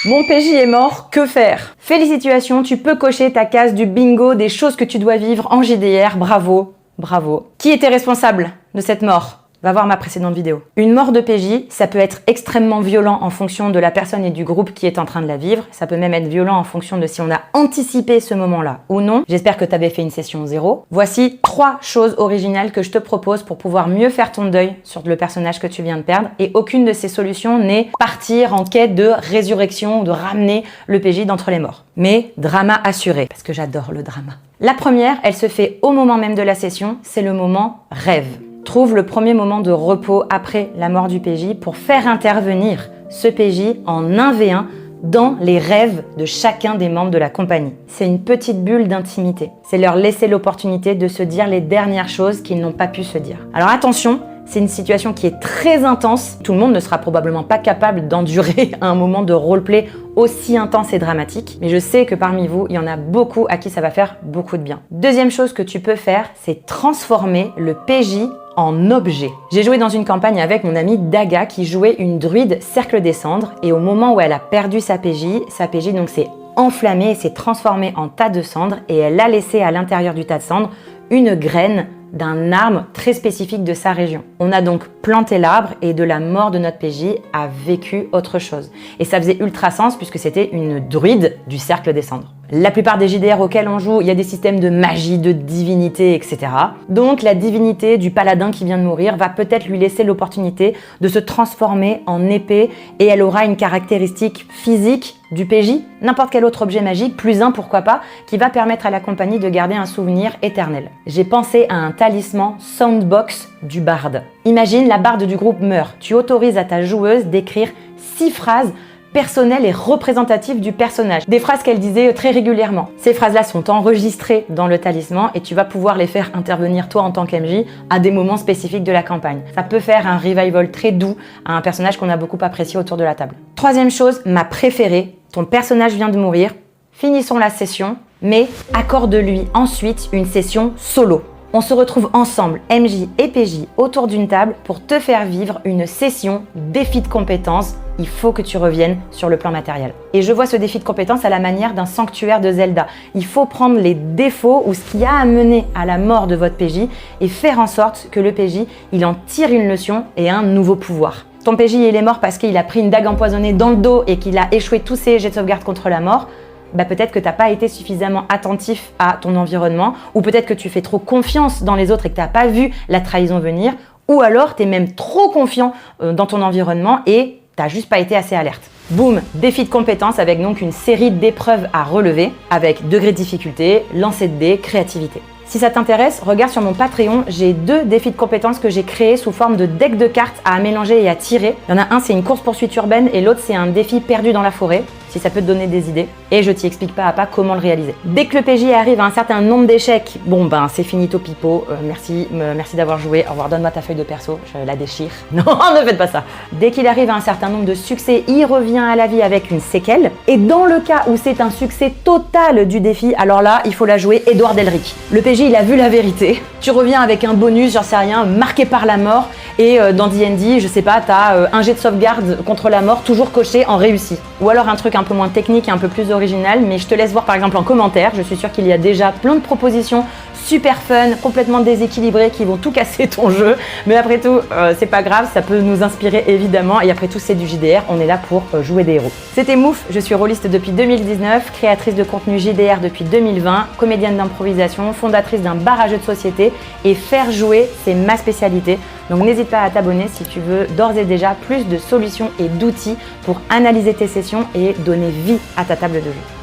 Mon PJ est mort, que faire? Félicitations, tu peux cocher ta case du bingo des choses que tu dois vivre en JDR, bravo, bravo. Qui était responsable de cette mort? Va voir ma précédente vidéo. Une mort de PJ, ça peut être extrêmement violent en fonction de la personne et du groupe qui est en train de la vivre. Ça peut même être violent en fonction de si on a anticipé ce moment-là ou non. J'espère que tu avais fait une session 0. Voici 3 choses originales que je te propose pour pouvoir mieux faire ton deuil sur le personnage que tu viens de perdre. Et aucune de ces solutions n'est partir en quête de résurrection ou de ramener le PJ d'entre les morts. Mais drama assuré, parce que j'adore le drama. La première, elle se fait au moment même de la session, c'est le moment rêve. Trouve le premier moment de repos après la mort du PJ pour faire intervenir ce PJ en 1v1 dans les rêves de chacun des membres de la compagnie. C'est une petite bulle d'intimité. C'est leur laisser l'opportunité de se dire les dernières choses qu'ils n'ont pas pu se dire. Alors attention, c'est une situation qui est très intense. Tout le monde ne sera probablement pas capable d'endurer un moment de roleplay aussi intense et dramatique. Mais je sais que parmi vous, il y en a beaucoup à qui ça va faire beaucoup de bien. Deuxième chose que tu peux faire, c'est transformer le PJ en objet. J'ai joué dans une campagne avec mon amie Daga qui jouait une druide cercle des cendres et au moment où elle a perdu sa PJ donc s'est enflammée et s'est transformée en tas de cendres et elle a laissé à l'intérieur du tas de cendres une graine d'un arbre très spécifique de sa région. On a donc planté l'arbre et de la mort de notre PJ a vécu autre chose. Et ça faisait ultra sens puisque c'était une druide du cercle des cendres. La plupart des JDR auxquels on joue, il y a des systèmes de magie, de divinité, etc. Donc la divinité du paladin qui vient de mourir va peut-être lui laisser l'opportunité de se transformer en épée et elle aura une caractéristique physique du PJ, n'importe quel autre objet magique, plus un pourquoi pas, qui va permettre à la compagnie de garder un souvenir éternel. J'ai pensé à un talisman Soundbox du barde. Imagine, la barde du groupe meurt. Tu autorises à ta joueuse d'écrire 6 phrases personnelles et représentatives du personnage. Des phrases qu'elle disait très régulièrement. Ces phrases-là sont enregistrées dans le talisman et tu vas pouvoir les faire intervenir toi en tant qu'MJ à des moments spécifiques de la campagne. Ça peut faire un revival très doux à un personnage qu'on a beaucoup apprécié autour de la table. Troisième chose, ma préférée, ton personnage vient de mourir, finissons la session, mais accorde-lui ensuite une session solo. On se retrouve ensemble, MJ et PJ, autour d'une table pour te faire vivre une session défi de compétences. Il faut que tu reviennes sur le plan matériel. Et je vois ce défi de compétences à la manière d'un sanctuaire de Zelda. Il faut prendre les défauts ou ce qui a amené à la mort de votre PJ et faire en sorte que le PJ, il en tire une leçon et un nouveau pouvoir. Ton PJ, il est mort parce qu'il a pris une dague empoisonnée dans le dos et qu'il a échoué tous ses jets de sauvegarde contre la mort. Peut-être que tu n'as pas été suffisamment attentif à ton environnement ou peut-être que tu fais trop confiance dans les autres et que tu n'as pas vu la trahison venir ou alors tu es même trop confiant dans ton environnement et tu n'as juste pas été assez alerte. Boum, défi de compétences avec donc une série d'épreuves à relever avec degré de difficulté, lancer de dés, créativité. Si ça t'intéresse, regarde sur mon Patreon, j'ai 2 défis de compétences que j'ai créés sous forme de deck de cartes à mélanger et à tirer. Il y en a un, c'est une course-poursuite urbaine et l'autre, c'est un défi perdu dans la forêt, si ça peut te donner des idées. Et je t'y explique pas à pas comment le réaliser. Dès que le PJ arrive à un certain nombre d'échecs, c'est finito pipo, merci d'avoir joué, au revoir, donne-moi ta feuille de perso, je la déchire. Non, ne faites pas ça. Dès qu'il arrive à un certain nombre de succès, il revient à la vie avec une séquelle. Et dans le cas où c'est un succès total du défi, alors là, il faut la jouer Édouard Elric. Le PJ, il a vu la vérité. Tu reviens avec un bonus, j'en sais rien, marqué par la mort. Et dans D&D, je sais pas, t'as un jet de sauvegarde contre la mort toujours coché en réussi. Ou alors un truc un peu moins technique et un peu plus original, mais je te laisse voir par exemple en commentaire. Je suis sûre qu'il y a déjà plein de propositions super fun, complètement déséquilibrées qui vont tout casser ton jeu. Mais après tout, c'est pas grave, ça peut nous inspirer évidemment. Et après tout, c'est du JDR, on est là pour jouer des héros. C'était Mouf, je suis rôliste depuis 2019, créatrice de contenu JDR depuis 2020, comédienne d'improvisation, fondatrice d'un bar à jeux de société et faire jouer, c'est ma spécialité. Donc n'hésite pas à t'abonner si tu veux d'ores et déjà plus de solutions et d'outils pour analyser tes sessions et donner vie à ta table de jeu.